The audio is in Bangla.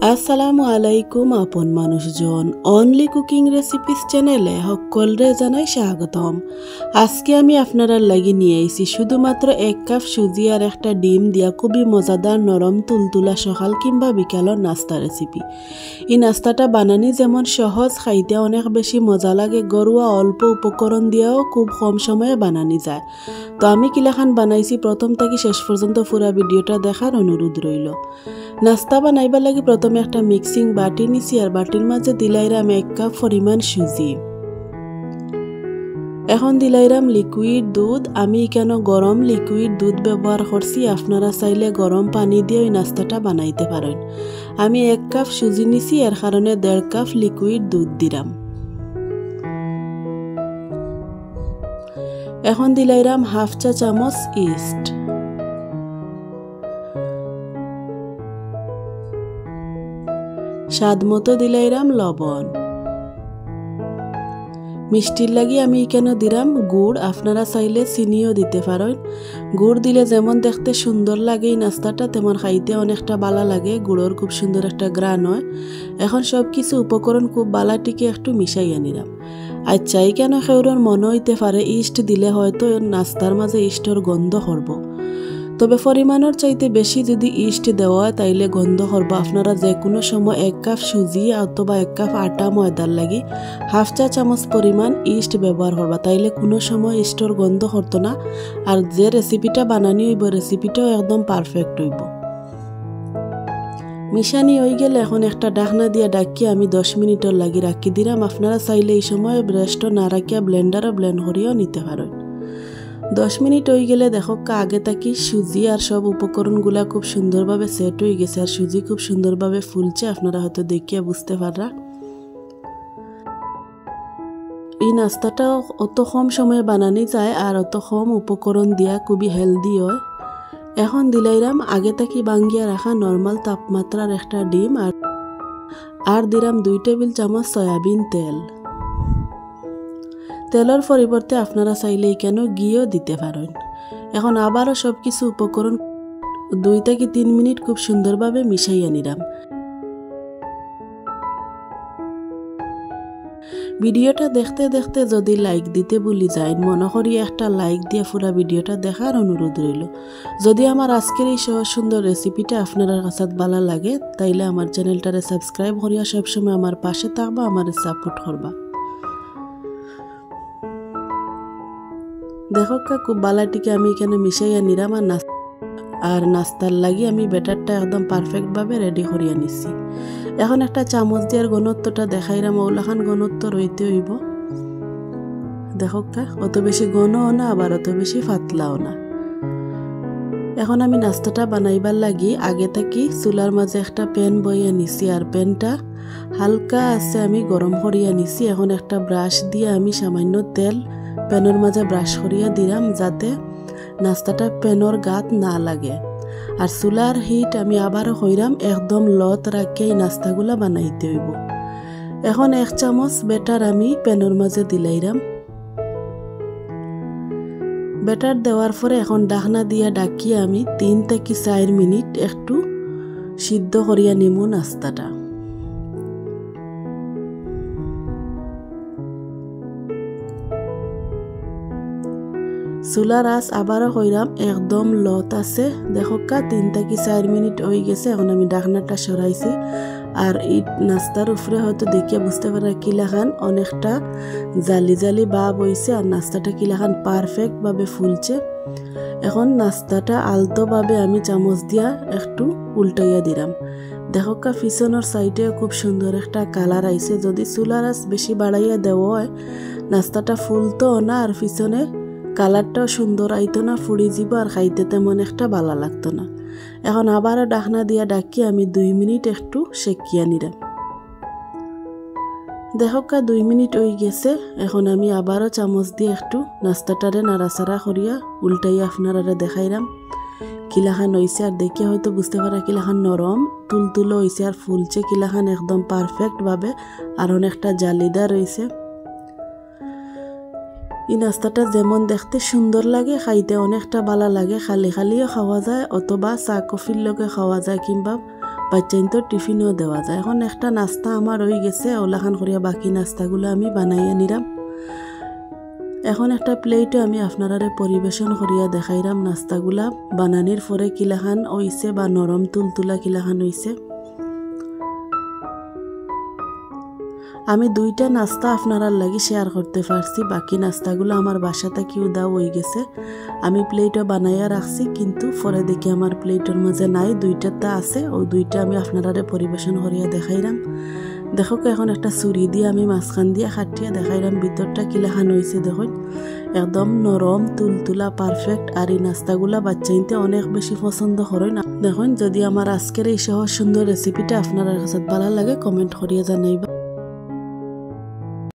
আসসালামু আলাইকুম আপন মানুষজন, অনলি কুকিং রেসিপিস চ্যানেলে সকলরে জানাই স্বাগতম। আজকে আমি আপনারা লাগি নিয়ে আইছি শুধুমাত্র 1 কাপ সুজি আর একটা ডিম দিয়া খুবই মজাদার নরম তুলতুলা সকাল কিংবা বিকালের নাস্তা রেসিপি। এই নাস্তাটা বানানি যেমন সহজ, খাইতে অনেক বেশি মজা লাগে, ঘরোয়া অল্প উপকরণ দিয়েও খুব কম সময়ে বানানি যায়। তো আমি কিলাখান বানাইছি, প্রথম থেকে শেষ পর্যন্ত পুরা ভিডিওটা দেখার অনুরোধ রইল। নাস্তা বানাইবার লাগি প্রথমে একটা মিক্সিং বাটি নিছি আর বাটির মাঝে দিলাইরাম 1 কাপ পরিমাণ সুজি। এখন দিলাইরাম লিকুইড দুধ। আমি কেন গরম লিকুইড দুধ ব্যবহার করছি, আপনারা চাইলে গরম পানি দিয়ে ওই নাস্তাটা বানাইতে পারেন। আমি 1 কাপ সুজি নিছি, এর কারণে 1.5 কাপ লিকুইড দুধ দিলাম। এখন দিলাইরাম 1/2 চা চামচ ইস্ট। স্বাদ মতো দিলাইরাম লবণ। মিষ্টির লাগি আমি এখানে দিলাম গুড়, আপনারা চাইলে চিনিও দিতে পারেন। গুড় দিলে যেমন দেখতে সুন্দর লাগে এই নাস্তাটা, তেমন খাইতে অনেকটা ভালো লাগে। গুড়ের খুব সুন্দর একটা গ্রান হয়। এখন সব কিছু উপকরণ খুব বালাটিকে একটু মিশাইয়া নিলাম। আচ্ছা, এই কেন খেউরর মনে হইতে পারে ইস্ট দিলে হয়তো নাস্তার মাঝে ইস্টর গন্ধ করব, তবে পরিমাণের চাইতে বেশি যদি ইস্ট দেওয়া হয় তাইলে গন্ধ করবো। আপনারা যে কোনো সময় 1 কাপ সুজি অথবা 1 কাপ আটা ময়দার লাগি 1/2 চা চামচ পরিমাণ ইস্ট ব্যবহার করবা, তাইলে কোনো সময় ইস্টর গন্ধ করতো না। আর যে রেসিপিটা বানানি হইব রেসিপিটাও একদম পারফেক্ট হইব। মিশানি হয়ে গেলে এখন একটা ঢাকনা দিয়ে ডাকি আমি 10 মিনিটের লাগি রাখি দিলাম। আপনারা চাইলে এই সময় ব্রেস্টও না রাখিয়া ব্লেন্ডারও ব্লেন্ড করিয়াও নিতে পারেন। 10 মিনিট হয়ে গেলে দেখো আগে থাকি সুজি আর সব উপকরণগুলা খুব সুন্দরভাবে সেট হয়ে গেছে আর সুজি খুব সুন্দরভাবে ফুলছে, আপনারা হয়তো দেখিয়া বুঝতে পাররা। এই নাস্তাটা অত কম সময়ে বানানি যায় আর অত কম উপকরণ দিয়া খুবই হেলদি হয়। এখন দিলাইরাম আগে থাকি বাঙ্গিয়া রাখা নর্মাল তাপমাত্রার একটা ডিম আর দিলাম 2 টেবিল চামচ সয়াবিন তেল। তেলের পরিবর্তে আপনারা চাইলে কেন ঘিও দিতে পারেন। এখন আবারও সব কিছু উপকরণ 2 থেকে 3 মিনিট খুব সুন্দরভাবে মিশাইয়া নিলাম। ভিডিওটা দেখতে দেখতে যদি লাইক দিতে ভুলি যায়, মনে করি একটা লাইক দিয়ে পুরা ভিডিওটা দেখার অনুরোধ রইল। যদি আমার আজকের এই সহজ সুন্দর রেসিপিটা আপনার কাছে ভালো লাগে তাইলে আমার চ্যানেলটারে সাবস্ক্রাইব করিয়া সবসময় আমার পাশে থাকবা, আমার সাপোর্ট করবা। দেখো খুব বালাটিকে আমি এখানে মিশাইয়া নিলাম আর নাস্তার লাগি আমি ব্যাটারটা একদম পারফেক্টভাবে রেডি করিয়া নিছি। এখন একটা চামচ দিয়ে ঘনত্বটা দেখাইলাম, ওলাখান ঘনত্ব রইতে হইব। দেখো অত বেশি ঘনও না আবার অত বেশি পাতলাও না। এখন আমি নাস্তাটা বানাইবার লাগি আগে থাকি চুলার মাঝে একটা প্যান বইয়া নিছি আর প্যানটা হালকা আছে আমি গরম করিয়া নিছি। এখন একটা ব্রাশ দিয়ে আমি সামান্য তেল প্যানের মাঝে ব্রাশ করিয়া দিলাম যাতে নাস্তাটা প্যানের গাত না লাগে। আর চুলার হিট আমি আবারও কইরাম একদম লত রাখিয়া এই নাস্তাগুলা বানাইতে হইব। এখন 1 চামচ ব্যাটার আমি প্যানের মাঝে দিলাইরাম। ব্যাটার দেওয়ার পরে এখন ঢাকনা দিয়া ডাকিয়ে আমি 3 থেকে 4 মিনিট একটু সিদ্ধ করিয়া নিমু নাস্তাটা। চুলার আঁচ আবারও কইরাম একদম লত আছে। দেখো 3 থেকে 4 মিনিট হয়ে গেছে। এখন আমি ঢাকনাটা সরাইছি আর এই নাস্তার উপরে হয়তো দেখিয়া বুঝতে পারা কিলাখান অনেকটা জালি জালি ভাব হইছে আর নাস্তাটা কিলাখান পারফেক্ট ভাবে ফুলছে। এখন নাস্তাটা আলতোভাবে আমি চামচ দিয়া একটু উল্টাইয়া দিলাম। দেখো পিছনের সাইডে খুব সুন্দর একটা কালার আইছে। যদি চুলার আঁচ বেশি বাড়াইয়া দেওয়া হয় নাস্তাটা ফুলতো না আর পিছনে কালারটাও সুন্দর আইতো না, ফুড়ি যাব আর খাইতে তেমন একটা ভালো লাগতো না। এখন আবারও ঢাকনা দিয়া ডাকি আমি 2 মিনিট একটু সেকিয়া নিলাম। দেখো 2 মিনিট হয়ে গেছে। এখন আমি আবারও চামচ দিয়ে একটু নাস্তাটারে নাড়াচাড়া করিয়া উল্টাইয়া আপনারা দেখাইলাম কিলাখান হইছে। আর দেখে হয়তো বুঝতে পারা কিলাখান নরম তুলতুলো হইছে আর ফুলছে কিলাখান একদম পারফেক্ট ভাবে আর অনেকটা জালিদার হইছে। এই নাস্তাটা যেমন দেখতে সুন্দর লাগে খাইতে অনেকটা ভালো লাগে। খালি খালিও খাওয়া যায় অথবা চা কফির লগে খাওয়া যায় কিংবা বাচ্চাইন তো টিফিনও দেওয়া যায়। এখন একটা নাস্তা আমার হয়ে গেছে, ওলাখান করিয়া বাকি নাস্তাগুলো আমি বানাইয়া নিলাম। এখন একটা প্লেটও আমি আপনারারে পরিবেশন করিয়া দেখাইলাম নাস্তাগুলা বানানির পরে কিলাখান হইছে বা নরম তুলতুলা কিলাখান হইছে। আমি 2টা নাস্তা আপনারার লাগি শেয়ার করতে পারছি, বাকি নাস্তাগুলো আমার বাসা থেকে উদাও হয়ে গেছে। আমি প্লেটও বানাইয়া রাখছি, কিন্তু পরে দেখি আমার প্লেটের মাঝে নাই, 2টাতে আছে। ও 2টা আমি আপনারারে পরিবেশন করিয়া দেখাইলাম। দেখো এখন একটা ছুরি দিয়ে আমি মাঝখান দিয়ে কাটিয়া দেখাইলাম ভিতরটা কিলাখান হয়েছে। দেখুন একদম নরম তুলতুলা পারফেক্ট। আর এই নাস্তাগুলা বাচ্চাইতে অনেক বেশি পছন্দ করেন। দেখুন যদি আমার আজকের এই সহজ সুন্দর রেসিপিটা আপনার কাছে ভালো লাগে কমেন্ট করিয়া জানাইবা।